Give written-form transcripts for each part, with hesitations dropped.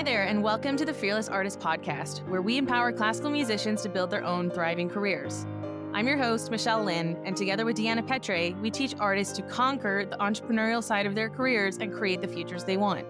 there, and welcome to the Fearless Artist Podcast, where we empower classical musicians to build their own thriving careers. I'm your host, Michelle Lynne, and together with Dianna Petre, we teach artists to conquer the entrepreneurial side of their careers and create the futures they want.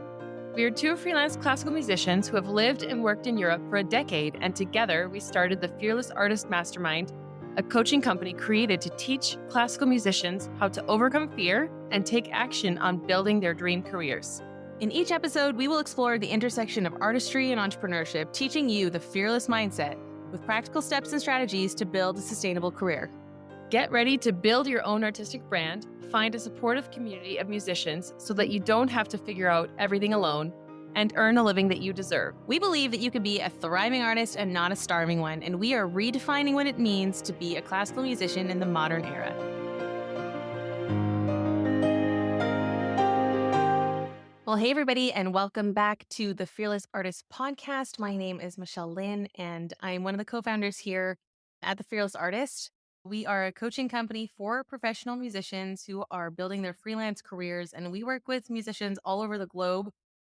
We are two freelance classical musicians who have lived and worked in Europe for a decade, and together we started the Fearless Artist Mastermind, a coaching company created to teach classical musicians how to overcome fear and take action on building their dream careers. In each episode, we will explore the intersection of artistry and entrepreneurship, teaching you the fearless mindset with practical steps and strategies to build a sustainable career. Get ready to build your own artistic brand, find a supportive community of musicians so that you don't have to figure out everything alone, and earn a living that you deserve. We believe that you can be a thriving artist and not a starving one, and we are redefining what it means to be a classical musician in the modern era. Well, hey, everybody, and welcome back to the Fearless Artist Podcast. My name is Michelle Lynne, and I'm one of the co-founders here at the Fearless Artist. We are a coaching company for professional musicians who are building their freelance careers, and we work with musicians all over the globe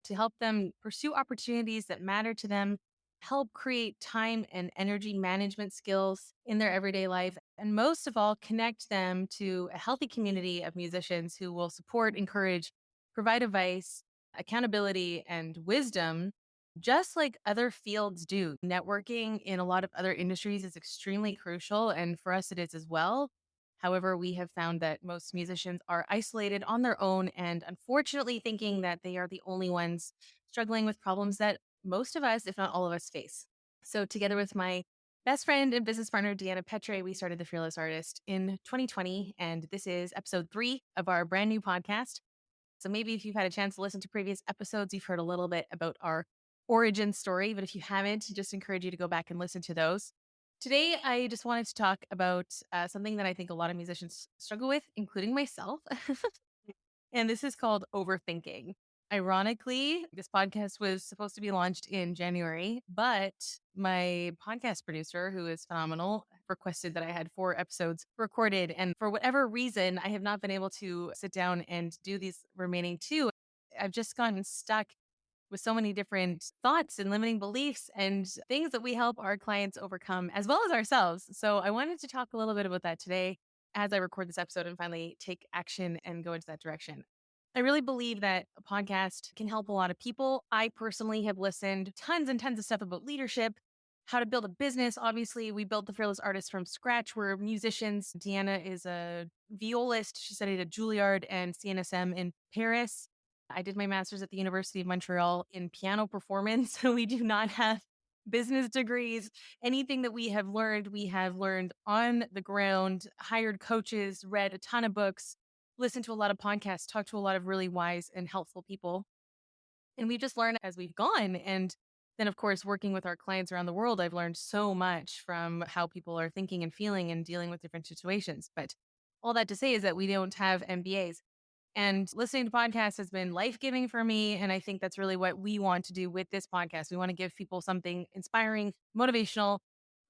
to help them pursue opportunities that matter to them, help create time and energy management skills in their everyday life, and most of all, connect them to a healthy community of musicians who will support, encourage, provide advice, accountability, and wisdom, just like other fields do. Networking in a lot of other industries is extremely crucial, and for us, it is as well. However, we have found that most musicians are isolated on their own and unfortunately thinking that they are the only ones struggling with problems that most of us, if not all of us, face. So, together with my best friend and business partner, Dianna Petre, we started The Fearless Artist in 2020, and this is episode 3 of our brand new podcast. So maybe if you've had a chance to listen to previous episodes, you've heard a little bit about our origin story. But if you haven't, just encourage you to go back and listen to those. Today, I just wanted to talk about something that I think a lot of musicians struggle with, including myself. And this is called overthinking. Ironically, this podcast was supposed to be launched in January, but my podcast producer, who is phenomenal, requested that I had 4 episodes recorded. And for whatever reason, I have not been able to sit down and do these remaining 2. I've just gotten stuck with so many different thoughts and limiting beliefs and things that we help our clients overcome as well as ourselves. So I wanted to talk a little bit about that today as I record this episode and finally take action and go into that direction. I really believe that a podcast can help a lot of people. I personally have listened tons and tons of stuff about leadership, how to build a business. Obviously, we built the Fearless Artist from scratch. We're musicians. Dianna is a violist. She studied at Juilliard and CNSM in Paris. I did my master's at the University of Montreal in piano performance. So we do not have business degrees. Anything that we have learned on the ground, hired coaches, read a ton of books, listened to a lot of podcasts, talked to a lot of really wise and helpful people. And we've just learned as we've gone. And then, of course, working with our clients around the world, I've learned so much from how people are thinking and feeling and dealing with different situations. But all that to say is that we don't have MBAs. And listening to podcasts has been life-giving for me. And I think that's really what we want to do with this podcast. We want to give people something inspiring, motivational,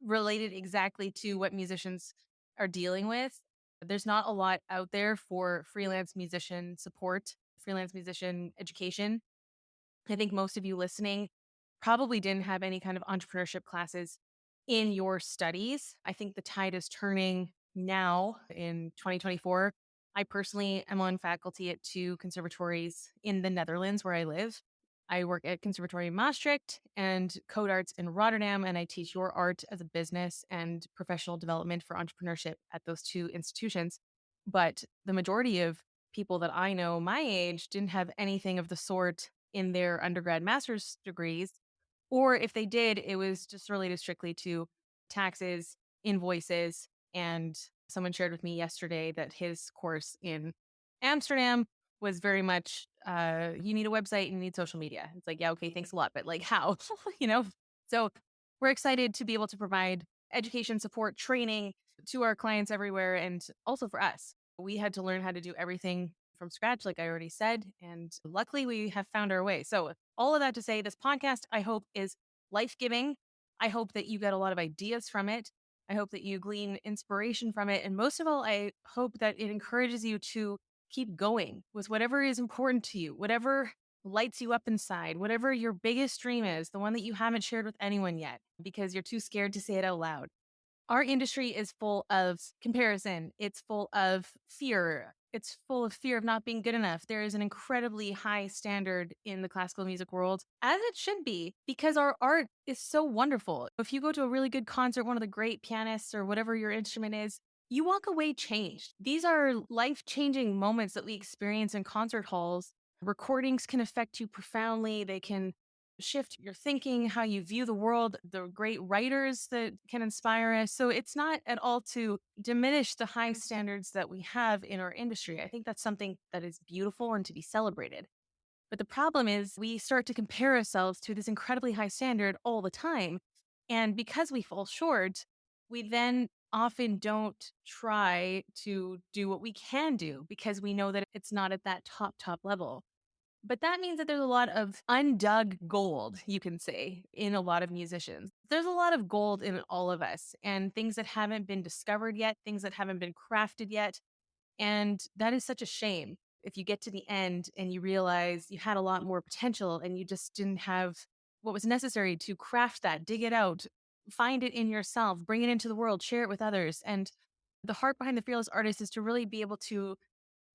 related exactly to what musicians are dealing with. There's not a lot out there for freelance musician support, freelance musician education. I think most of you listening probably didn't have any kind of entrepreneurship classes in your studies. I think the tide is turning now in 2024. I personally am on faculty at 2 conservatories in the Netherlands where I live. I work at Conservatory Maastricht and Code Arts in Rotterdam, and I teach your art as a business and professional development for entrepreneurship at those 2 institutions. But the majority of people that I know my age didn't have anything of the sort in their undergrad master's degrees. Or if they did, it was just related strictly to taxes, invoices, and someone shared with me yesterday that his course in Amsterdam was very much you need a website and you need social media. It's like, yeah, okay, thanks a lot. But like how? you know? So we're excited to be able to provide education, support, training to our clients everywhere and also for us. We had to learn how to do everything from scratch, like I already said. And luckily we have found our way. So all of that to say, this podcast, I hope, is life-giving. I hope that you get a lot of ideas from it. I hope that you glean inspiration from it. And most of all, I hope that it encourages you to keep going with whatever is important to you, whatever lights you up inside, whatever your biggest dream is, the one that you haven't shared with anyone yet because you're too scared to say it out loud. Our industry is full of comparison. It's full of fear. It's full of fear of not being good enough. There is an incredibly high standard in the classical music world, as it should be, because our art is so wonderful. If you go to a really good concert, one of the great pianists or whatever your instrument is, you walk away changed. These are life changing moments that we experience in concert halls. Recordings can affect you profoundly. They can shift your thinking, how you view the world, the great writers that can inspire us. So it's not at all to diminish the high standards that we have in our industry. I think that's something that is beautiful and to be celebrated. But the problem is we start to compare ourselves to this incredibly high standard all the time. And because we fall short, we then often don't try to do what we can do because we know that it's not at that top level. But that means that there's a lot of undug gold, you can say, in a lot of musicians. There's a lot of gold in all of us and things that haven't been discovered yet, things that haven't been crafted yet. And that is such a shame. If you get to the end and you realize you had a lot more potential and you just didn't have what was necessary to craft that, dig it out, find it in yourself, bring it into the world, share it with others. And the heart behind the fearless artist is to really be able to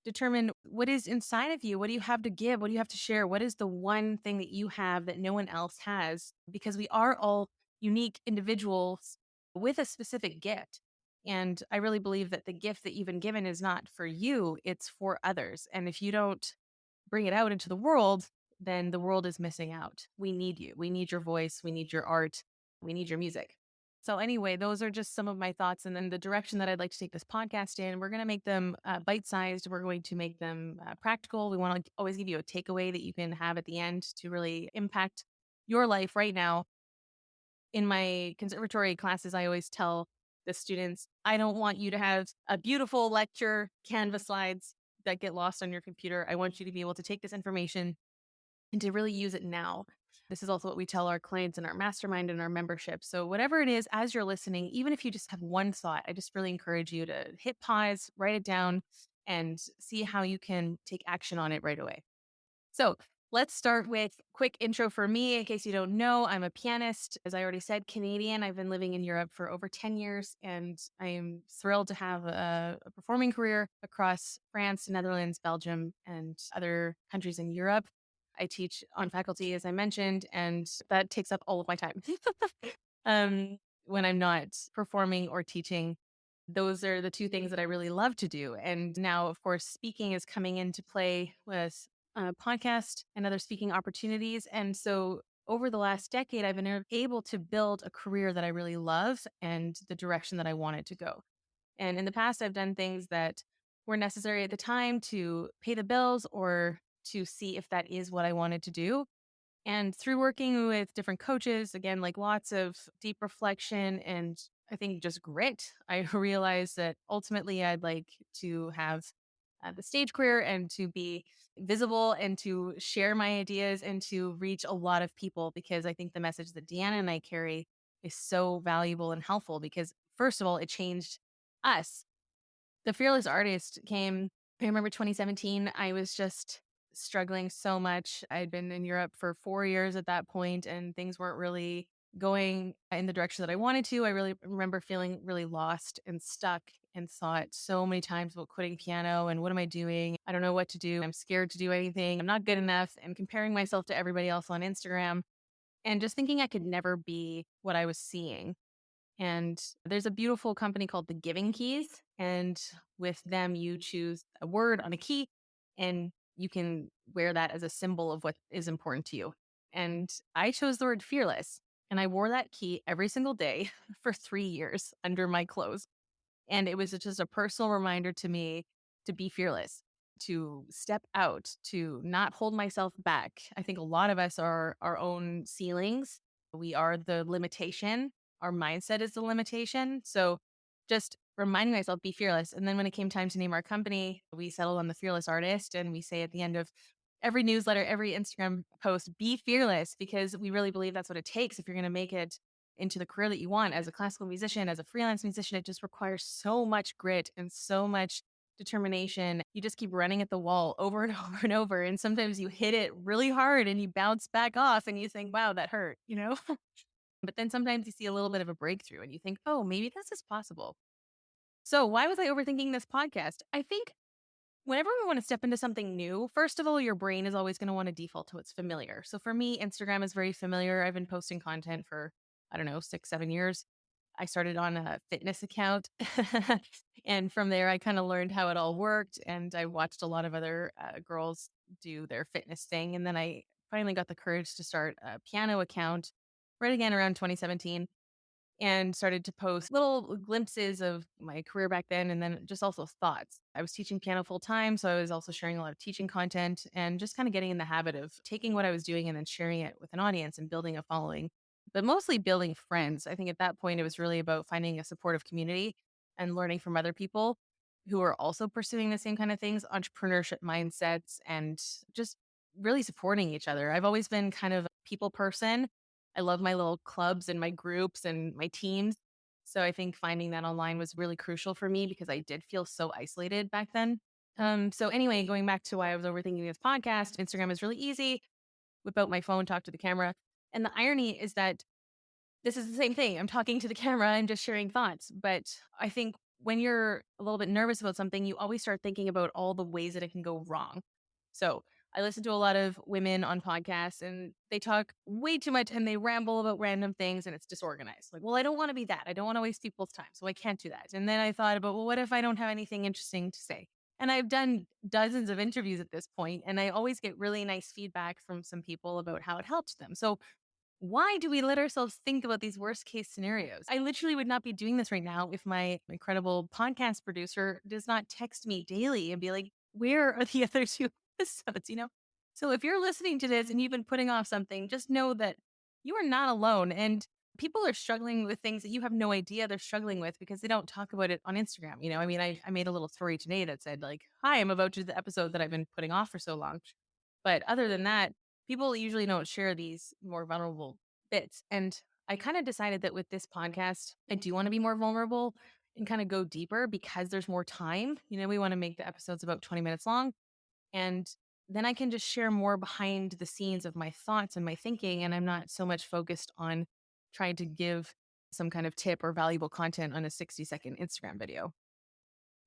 determine what is inside of you. What do you have to give? What do you have to share? What is the one thing that you have that no one else has? Because we are all unique individuals with a specific gift. And I really believe that the gift that you've been given is not for you, it's for others. And if you don't bring it out into the world, then the world is missing out. We need you. We need your voice. We need your art. We need your music. So, anyway, those are just some of my thoughts. And then the direction that I'd like to take this podcast in, we're going to make them bite sized. We're going to make them practical. We want to always give you a takeaway that you can have at the end to really impact your life right now. In my conservatory classes, I always tell the students, I don't want you to have a beautiful lecture, Canvas slides that get lost on your computer. I want you to be able to take this information and to really use it now. This is also what we tell our clients in our mastermind and our membership. So, whatever it is, as you're listening, even if you just have one thought, I just really encourage you to hit pause, write it down, and see how you can take action on it right away. So, let's start with quick intro for me. In case you don't know, I'm a pianist. As I already said, Canadian. I've been living in Europe for over 10 years, and I am thrilled to have a performing career across France, Netherlands, Belgium, and other countries in Europe. I teach on faculty, as I mentioned, and that takes up all of my time. When I'm not performing or teaching, those are the two things that I really love to do. And now, of course, speaking is coming into play with a podcast and other speaking opportunities. And so over the last decade, I've been able to build a career that I really love and the direction that I want it to go. And in the past, I've done things that were necessary at the time to pay the bills or to see if that is what I wanted to do. And through working with different coaches, again, like lots of deep reflection and I think just grit, I realized that ultimately I'd like to have the stage career and to be visible and to share my ideas and to reach a lot of people because I think the message that Dianna and I carry is so valuable and helpful because, first of all, it changed us. The fearless artist came, I remember 2017. I was just struggling so much. I'd been in Europe for 4 years at that point, and things weren't really going in the direction that I wanted to. I really remember feeling really lost and stuck and thought so many times about quitting piano and what am I doing? I don't know what to do. I'm scared to do anything. I'm not good enough and comparing myself to everybody else on Instagram and just thinking I could never be what I was seeing. And there's a beautiful company called the Giving Keys. And with them, you choose a word on a key and you can wear that as a symbol of what is important to you. And I chose the word fearless. And I wore that key every single day for 3 years under my clothes. And it was just a personal reminder to me to be fearless, to step out, to not hold myself back. I think a lot of us are our own ceilings. We are the limitation. Our mindset is the limitation. So just reminding myself, be fearless. And then when it came time to name our company, we settled on the fearless artist. And we say at the end of every newsletter, every Instagram post, be fearless, because we really believe that's what it takes if you're going to make it into the career that you want as a classical musician, as a freelance musician. It just requires so much grit and so much determination. You just keep running at the wall over and over and over. And sometimes you hit it really hard and you bounce back off and you think, wow, that hurt? But then sometimes you see a little bit of a breakthrough and you think, oh, maybe this is possible. So why was I overthinking this podcast? I think whenever we want to step into something new, first of all, your brain is always going to want to default to what's familiar. So for me, Instagram is very familiar. I've been posting content for, I don't know, 6, 7 years. I started on a fitness account. And from there, I kind of learned how it all worked. And I watched a lot of other girls do their fitness thing. And then I finally got the courage to start a piano account right again around 2017 and started to post little glimpses of my career back then and then just also thoughts. I was teaching piano full time, so I was also sharing a lot of teaching content and just kind of getting in the habit of taking what I was doing and then sharing it with an audience and building a following, but mostly building friends. I think at that point it was really about finding a supportive community and learning from other people who are also pursuing the same kind of things, entrepreneurship mindsets, and just really supporting each other. I've always been kind of a people person. I love my little clubs and my groups and my teams. So I think finding that online was really crucial for me because I did feel so isolated back then. So anyway, going back to why I was overthinking this podcast, Instagram is really easy. Whip out my phone, talk to the camera. And the irony is that this is the same thing. I'm talking to the camera, I'm just sharing thoughts. But I think when you're a little bit nervous about something, you always start thinking about all the ways that it can go wrong. So I listen to a lot of women on podcasts and they talk way too much and they ramble about random things and it's disorganized. Like, well, I don't want to be that. I don't want to waste people's time. So I can't do that. And then I thought about, well, what if I don't have anything interesting to say? And I've done dozens of interviews at this point, and I always get really nice feedback from some people about how it helps them. So why do we let ourselves think about these worst case scenarios? I literally would not be doing this right now if my incredible podcast producer does not text me daily and be like, where are the other two episodes? So if you're listening to this and you've been putting off something, just know that you are not alone. And people are struggling with things that you have no idea they're struggling with because they don't talk about it on Instagram. I mean, I made a little story today that said, like, hi, I'm about to do the episode that I've been putting off for so long. But other than that, people usually don't share these more vulnerable bits. And I kind of decided that with this podcast, I do want to be more vulnerable and kind of go deeper because there's more time. We want to make the episodes about 20 minutes long. And then I can just share more behind the scenes of my thoughts and my thinking. And I'm not so much focused on trying to give some kind of tip or valuable content on a 60-second Instagram video.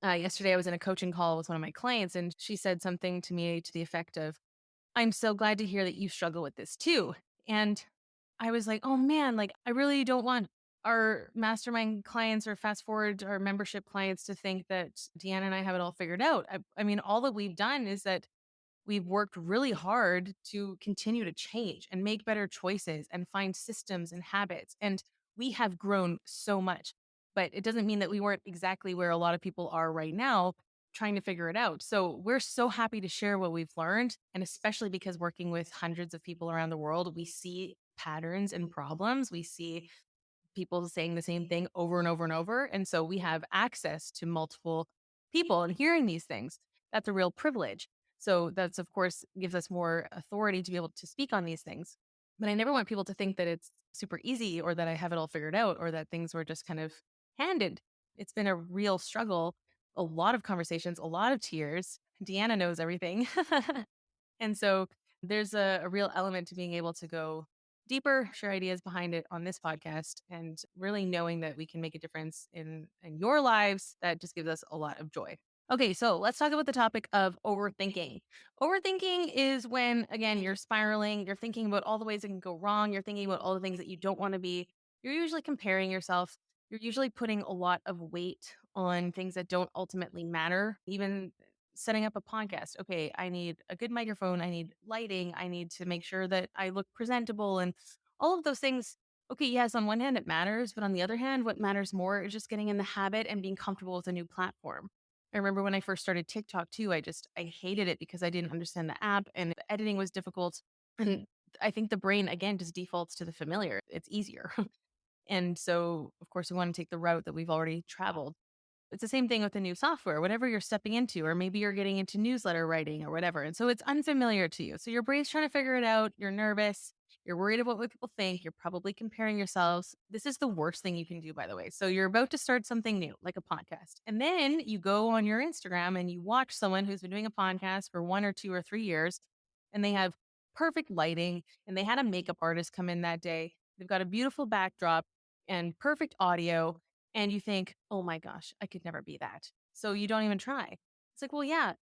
Yesterday, I was in a coaching call with one of my clients, and she said something to me to the effect of, I'm so glad to hear that you struggle with this too. And I was like, oh man, like I really don't want our mastermind clients or fast forward our membership clients to think that Deanna and I have it all figured out. I mean, all that we've done is that we've worked really hard to continue to change and make better choices and find systems and habits. And we have grown so much, but it doesn't mean that we weren't exactly where a lot of people are right now trying to figure it out. So we're so happy to share what we've learned. And especially because working with hundreds of people around the world, we see patterns and problems. We see people saying the same thing over and over and over. And so we have access to multiple people and hearing these things. That's a real privilege. So that's, of course, gives us more authority to be able to speak on these things. But I never want people to think that it's super easy or that I have it all figured out or that things were just kind of handed. It's been a real struggle, a lot of conversations, a lot of tears. Deanna knows everything. And so there's a real element to being able to go deeper, share ideas behind it on this podcast, and really knowing that we can make a difference in your lives. That just gives us a lot of joy. Okay, so let's talk about the topic of overthinking. Overthinking is when, again, you're spiraling, you're thinking about all the ways it can go wrong, you're thinking about all the things that you don't want to be. You're usually comparing yourself. You're usually putting a lot of weight on things that don't ultimately matter. Even setting up a podcast. Okay, I need a good microphone, I need lighting, I need to make sure that I look presentable and all of those things. Okay, yes, on one hand it matters, but on the other hand, what matters more is just getting in the habit and being comfortable with a new platform. I remember when I first started TikTok too, I hated it because I didn't understand the app and the editing was difficult. And I think the brain again just defaults to the familiar. It's easier. And so of course we want to take the route that we've already traveled. It's the same thing with the new software, whatever you're stepping into, or maybe you're getting into newsletter writing or whatever. And so it's unfamiliar to you. So your brain's trying to figure it out. You're nervous. You're worried about what people think. You're probably comparing yourselves. This is the worst thing you can do, by the way. So you're about to start something new, like a podcast. And then you go on your Instagram and you watch someone who's been doing a podcast for 1 or 2 or 3 years, and they have perfect lighting, and they had a makeup artist come in that day. They've got a beautiful backdrop and perfect audio, and you think, oh my gosh, I could never be that. So you don't even try. It's like, well, yeah,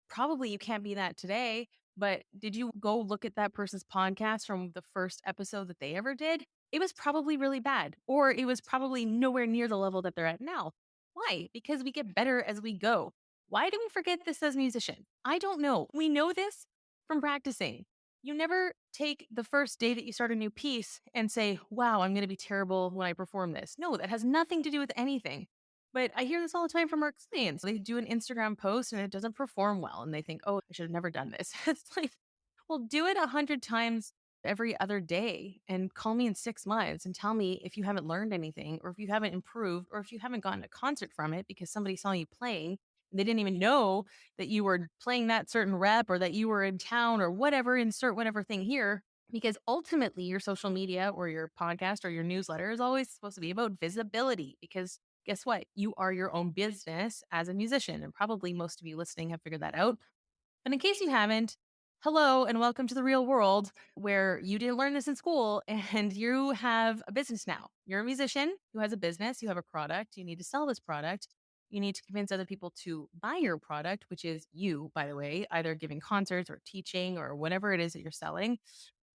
probably you can't be that today, but did you go look at that person's podcast from the first episode that they ever did? It was probably really bad, or it was probably nowhere near the level that they're at now. Why? Because we get better as we go. Why do we forget this as musicians? I don't know. We know this from practicing. You never take the first day that you start a new piece and say, wow, I'm going to be terrible when I perform this. No, that has nothing to do with anything. But I hear this all the time from our clients. They do an Instagram post and it doesn't perform well. And they think, oh, I should have never done this. It's like, well, do it 100 times every other day and call me in 6 months and tell me if you haven't learned anything, or if you haven't improved, or if you haven't gotten a concert from it because somebody saw you playing and they didn't even know that you were playing that certain rep, or that you were in town, or whatever, insert whatever thing here. Because ultimately, your social media or your podcast or your newsletter is always supposed to be about visibility, because guess what? You are your own business as a musician. And probably most of you listening have figured that out. But in case you haven't, hello and welcome to the real world, where you didn't learn this in school and you have a business now. You're a musician who has a business, you have a product, you need to sell this product. You need to convince other people to buy your product, which is you, by the way, either giving concerts or teaching or whatever it is that you're selling.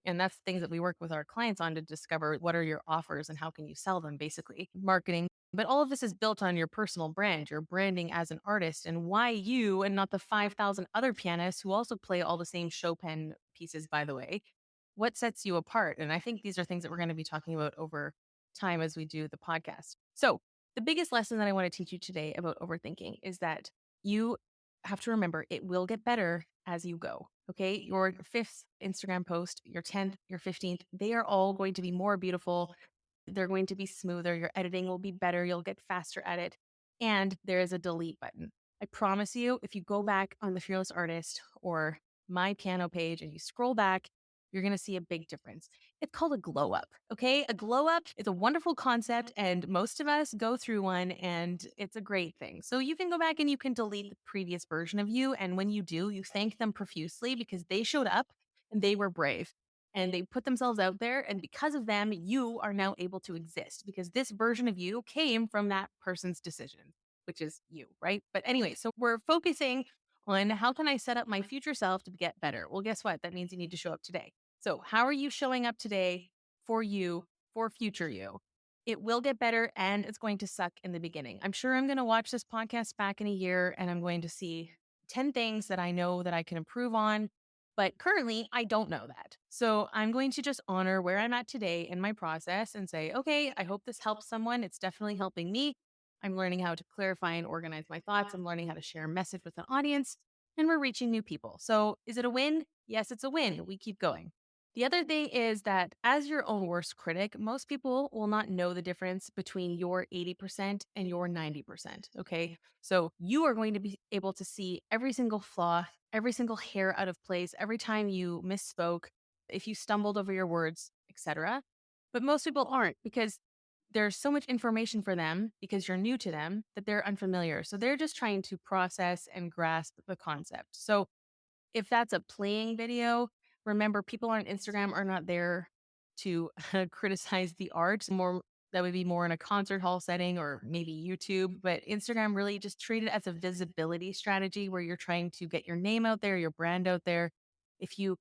And that's things that we work with our clients on, to discover what are your offers and how can you sell them, basically marketing. But all of this is built on your personal brand, your branding as an artist, and why you and not the 5,000 other pianists who also play all the same Chopin pieces, by the way. What sets you apart? And I think these are things that we're going to be talking about over time as we do the podcast. So, the biggest lesson that I want to teach you today about overthinking is that you have to remember it will get better as you go. Okay. Your fifth Instagram post, your 10th, your 15th, they are all going to be more beautiful. They're going to be smoother. Your editing will be better. You'll get faster at it. And there is a delete button. I promise you, if you go back on the Fearless Artist or my piano page and you scroll back, you're going to see a big difference. It's called a glow up. Okay. A glow up is a wonderful concept, and most of us go through one, and it's a great thing. So you can go back and you can delete the previous version of you. And when you do, you thank them profusely because they showed up and they were brave and they put themselves out there. And because of them, you are now able to exist, because this version of you came from that person's decision, which is you, right? But anyway, so we're focusing on how can I set up my future self to get better? Well, guess what? That means you need to show up today. So, how are you showing up today for you, for future you? It will get better and it's going to suck in the beginning. I'm sure I'm going to watch this podcast back in a year and I'm going to see 10 things that I know that I can improve on. But currently, I don't know that. So I'm going to just honor where I'm at today in my process and say, okay, I hope this helps someone. It's definitely helping me. I'm learning how to clarify and organize my thoughts. I'm learning how to share a message with an audience, and we're reaching new people. So is it a win? Yes, it's a win. We keep going. The other thing is that as your own worst critic, most people will not know the difference between your 80% and your 90%. Okay. So you are going to be able to see every single flaw, every single hair out of place, every time you misspoke, if you stumbled over your words, etc. But most people aren't, because there's so much information for them because you're new to them that they're unfamiliar. So they're just trying to process and grasp the concept. So if that's a playing video, remember, people on Instagram are not there to criticize the art. More, that would be more in a concert hall setting or maybe YouTube. But Instagram, really just treat it as a visibility strategy where you're trying to get your name out there, your brand out there. If you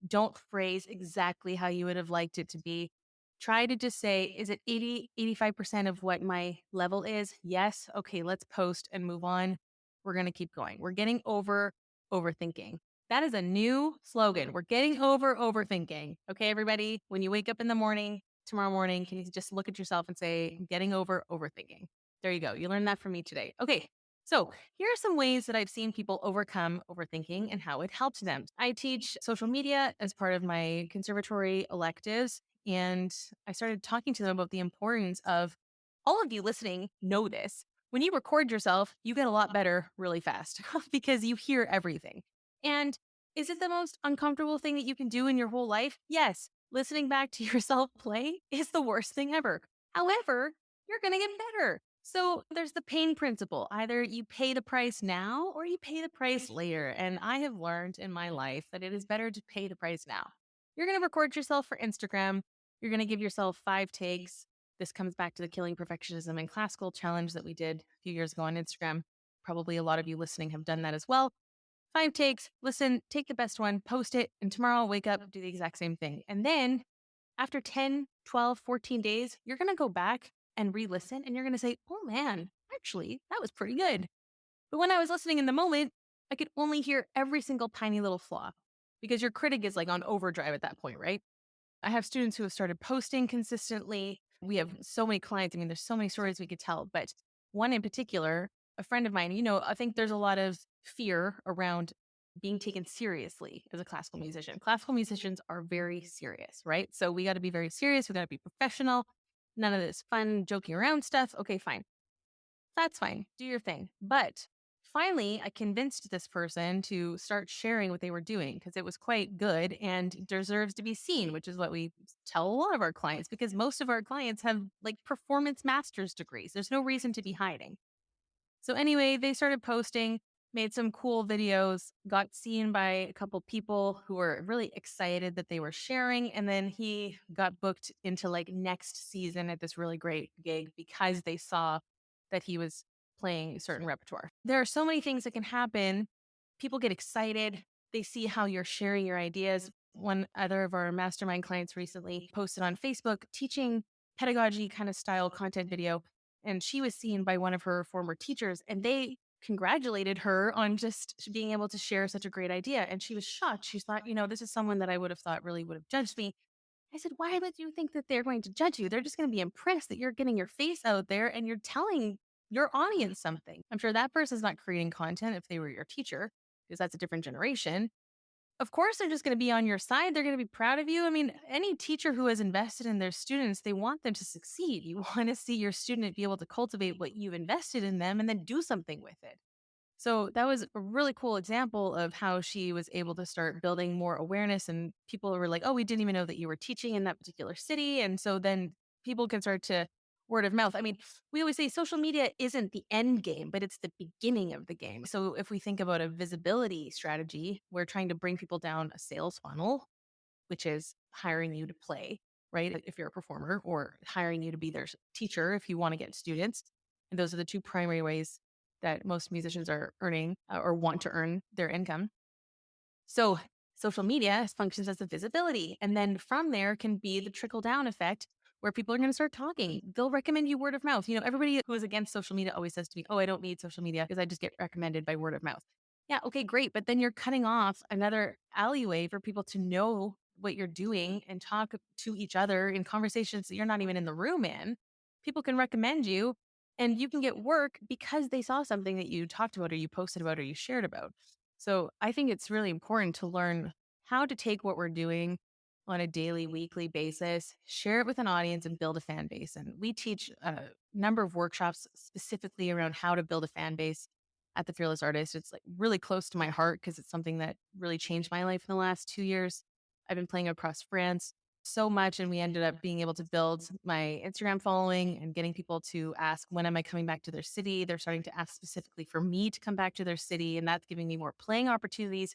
don't phrase exactly how you would have liked it to be, try to just say, is it 85% of what my level is? Yes. Okay, let's post and move on. We're going to keep going. We're getting over overthinking. That is a new slogan. We're getting over overthinking. Okay, everybody, when you wake up in the morning, tomorrow morning, can you just look at yourself and say, I'm getting over overthinking? There you go. You learned that from me today. Okay. So, here are some ways that I've seen people overcome overthinking and how it helped them. I teach social media as part of my conservatory electives, and I started talking to them about the importance of, all of you listening know this, When you record yourself, you get a lot better really fast because you hear everything. And is it the most uncomfortable thing that you can do in your whole life? Yes. Listening back to yourself play is the worst thing ever. However, you're going to get better. So there's the pain principle. Either you pay the price now or you pay the price later. And I have learned in my life that it is better to pay the price now. You're going to record yourself for Instagram. You're going to give yourself 5 takes. This comes back to the Killing Perfectionism and Classical challenge that we did a few years ago on Instagram. Probably a lot of you listening have done that as well. 5 takes, listen, take the best one, post it, and tomorrow I'll wake up, do the exact same thing. And then after 10, 12, 14 days, you're going to go back and re listen and you're going to say, oh man, actually, that was pretty good. But when I was listening in the moment, I could only hear every single tiny little flaw because your critic is like on overdrive at that point, right? I have students who have started posting consistently. We have so many clients. I mean, there's so many stories we could tell, but one in particular, a friend of mine, I think there's a lot of fear around being taken seriously as a classical musician. Classical musicians are very serious, right? So we got to be very serious. We got to be professional. None of this fun, joking around stuff. Okay, fine. That's fine. Do your thing. But finally, I convinced this person to start sharing what they were doing because it was quite good and deserves to be seen, which is what we tell a lot of our clients because most of our clients have like performance master's degrees. There's no reason to be hiding. So anyway, they started posting, made some cool videos, got seen by a couple people who were really excited that they were sharing. And then he got booked into like next season at this really great gig because they saw that he was playing a certain repertoire. There are so many things that can happen. People get excited. They see how you're sharing your ideas. One other of our mastermind clients recently posted on Facebook teaching pedagogy kind of style content video, and she was seen by one of her former teachers and they congratulated her on just being able to share such a great idea. And she was shocked. She thought, this is someone that I would have thought really would have judged me. I said, why would you think that they're going to judge you? They're just going to be impressed that you're getting your face out there and you're telling your audience something. I'm sure that person's not creating content if they were your teacher, because that's a different generation. Of course, they're just going to be on your side. They're going to be proud of you. I mean, any teacher who has invested in their students, they want them to succeed. You want to see your student be able to cultivate what you've invested in them and then do something with it. So that was a really cool example of how she was able to start building more awareness. And people were like, oh, we didn't even know that you were teaching in that particular city. And so then people can start to word of mouth. I mean, we always say social media isn't the end game, but it's the beginning of the game. So if we think about a visibility strategy, we're trying to bring people down a sales funnel, which is hiring you to play, right? If you're a performer, or hiring you to be their teacher if you want to get students. And those are the two primary ways that most musicians are earning or want to earn their income. So social media functions as a visibility. And then from there can be the trickle down effect where people are going to start talking. They'll recommend you word of mouth. Everybody who is against social media always says to me, oh, I don't need social media because I just get recommended by word of mouth. Yeah, okay, great. But then you're cutting off another alleyway for people to know what you're doing and talk to each other in conversations that you're not even in the room in. People can recommend you and you can get work because they saw something that you talked about or you posted about or you shared about. So I think it's really important to learn how to take what we're doing on a daily, weekly basis, share it with an audience and build a fan base. And we teach a number of workshops specifically around how to build a fan base at the Fearless Artist. It's like really close to my heart because it's something that really changed my life in the last 2 years. I've been playing across France so much, and we ended up being able to build my Instagram following and getting people to ask, when am I coming back to their city? They're starting to ask specifically for me to come back to their city, and that's giving me more playing opportunities.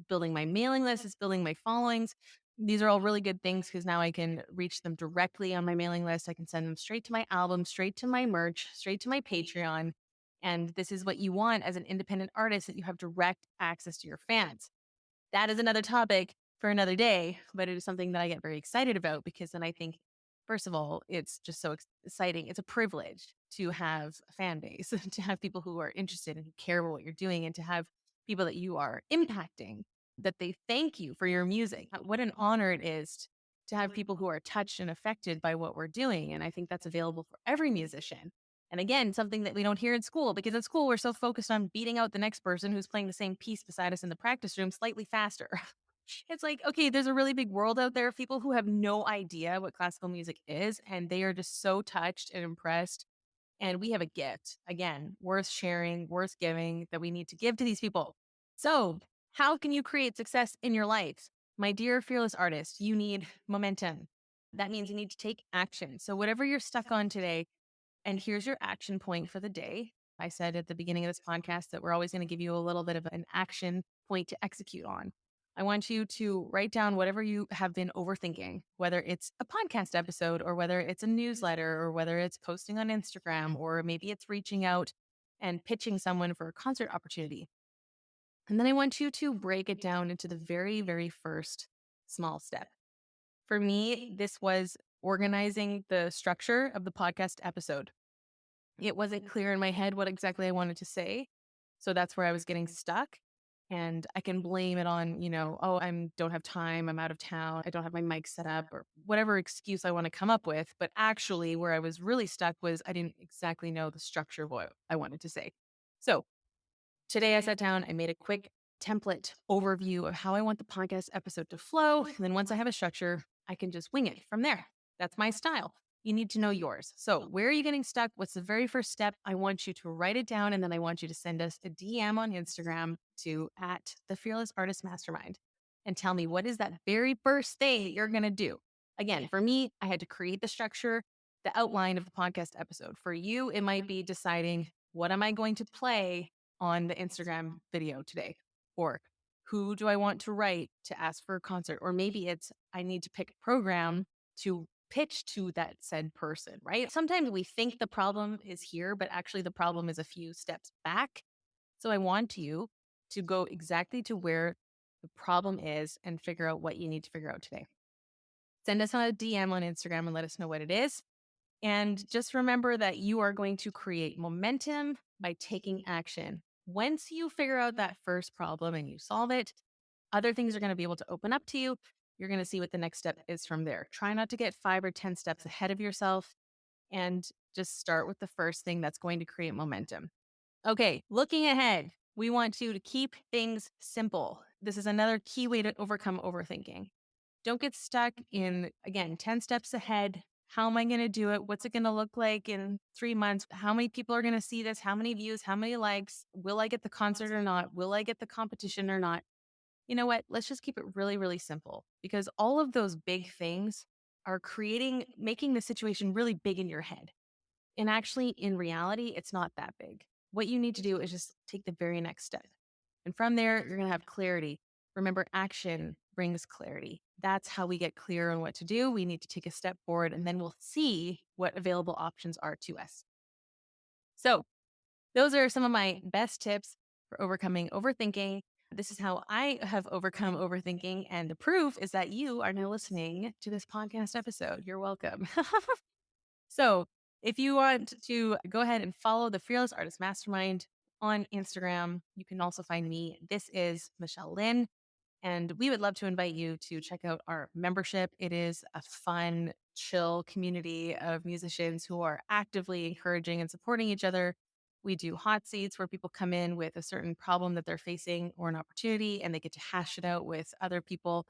Building my mailing list, is building my followings. These are all really good things because now I can reach them directly on my mailing list. I can send them straight to my album, straight to my merch, straight to my Patreon. And this is what you want as an independent artist, that you have direct access to your fans. That is another topic for another day, but it is something that I get very excited about because then I think, first of all, it's just so exciting. It's a privilege to have a fan base, to have people who are interested and who care about what you're doing, and to have people that you are impacting, that they thank you for your music. What an honor it is to have people who are touched and affected by what we're doing. And I think that's available for every musician. And again, something that we don't hear in school, because at school, we're so focused on beating out the next person who's playing the same piece beside us in the practice room slightly faster. It's like, okay, there's a really big world out there of people who have no idea what classical music is, and they are just so touched and impressed And we have a gift, again, worth sharing, worth giving, that we need to give to these people. So, how can you create success in your life? My dear fearless artist, you need momentum. That means you need to take action. So, whatever you're stuck on today, and here's your action point for the day. I said at the beginning of this podcast that we're always going to give you a little bit of an action point to execute on. I want you to write down whatever you have been overthinking, whether it's a podcast episode or whether it's a newsletter or whether it's posting on Instagram or maybe it's reaching out and pitching someone for a concert opportunity. And then I want you to break it down into the very, very first small step. For me, this was organizing the structure of the podcast episode. It wasn't clear in my head what exactly I wanted to say. So that's where I was getting stuck. And I can blame it on, oh, I don't have time. I'm out of town. I don't have my mic set up or whatever excuse I want to come up with. But actually, where I was really stuck was I didn't exactly know the structure of what I wanted to say. So today I sat down, I made a quick template overview of how I want the podcast episode to flow. And then once I have a structure, I can just wing it from there. That's my style. You need to know yours. So, where are you getting stuck? What's the very first step? I want you to write it down and then I want you to send us a DM on Instagram to at the Fearless Artist Mastermind and tell me what is that very first thing that you're going to do. Again, for me, I had to create the structure, the outline of the podcast episode. For you, it might be deciding what am I going to play on the Instagram video today? Or who do I want to write to ask for a concert? Or maybe it's I need to pick a program to pitch to that said person, right? Sometimes we think the problem is here, but actually the problem is a few steps back. So I want you to go exactly to where the problem is and figure out what you need to figure out today. Send us a DM on Instagram and let us know what it is. And just remember that you are going to create momentum by taking action. Once you figure out that first problem and you solve it, other things are going to be able to open up to you. You're going to see what the next step is from there. Try not to get 5 or 10 steps ahead of yourself and just start with the first thing that's going to create momentum. Okay, looking ahead, we want you to keep things simple. This is another key way to overcome overthinking. Don't get stuck in, again, 10 steps ahead. How am I going to do it? What's it going to look like in 3 months? How many people are going to see this? How many views? How many likes? Will I get the concert or not? Will I get the competition or not? You know what? Let's just keep it really, really simple because all of those big things are making the situation really big in your head. And actually, in reality, it's not that big. What you need to do is just take the very next step. And from there, you're going to have clarity. Remember, action brings clarity. That's how we get clear on what to do. We need to take a step forward and then we'll see what available options are to us. So, those are some of my best tips for overcoming overthinking. This is how I have overcome overthinking. And the proof is that you are now listening to this podcast episode. You're welcome. So, if you want to go ahead and follow the Fearless Artist Mastermind on Instagram, you can also find me. This is Michelle Lynne. And we would love to invite you to check out our membership. It is a fun, chill community of musicians who are actively encouraging and supporting each other. We do hot seats where people come in with a certain problem that they're facing or an opportunity, and they get to hash it out with other people.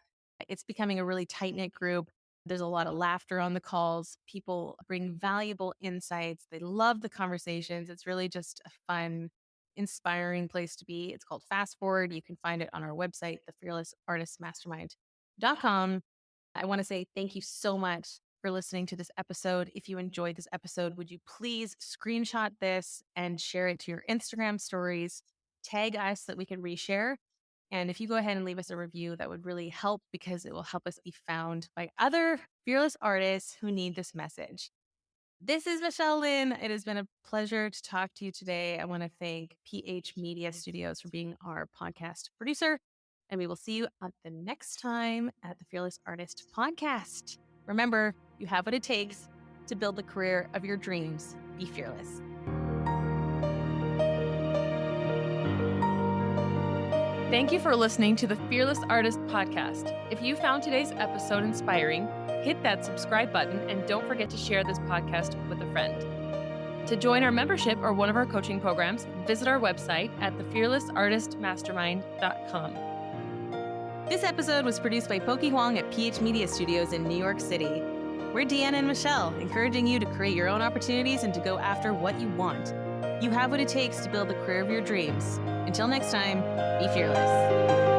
It's becoming a really tight-knit group. There's a lot of laughter on the calls. People bring valuable insights. They love the conversations. It's really just a fun, inspiring place to be. It's called Fast Forward. You can find it on our website, thefearlessartistmastermind.com. I want to say thank you so much for listening to this episode. If you enjoyed this episode, would you please screenshot this and share it to your Instagram stories? Tag us so that we can reshare. And if you go ahead and leave us a review, that would really help because it will help us be found by other fearless artists who need this message. This is Michelle Lynne. It has been a pleasure to talk to you today. I want to thank PH Media Studios for being our podcast producer. And we will see you at the next time at the Fearless Artist Podcast. Remember, you have what it takes to build the career of your dreams. Be fearless. Thank you for listening to the Fearless Artist Podcast. If you found today's episode inspiring, hit that subscribe button and don't forget to share this podcast with a friend. To join our membership or one of our coaching programs, visit our website at thefearlessartistmastermind.com. This episode was produced by Pokey Huang at PH Media Studios in New York City. We're Deanna and Michelle, encouraging you to create your own opportunities and to go after what you want. You have what it takes to build the career of your dreams. Until next time, be fearless.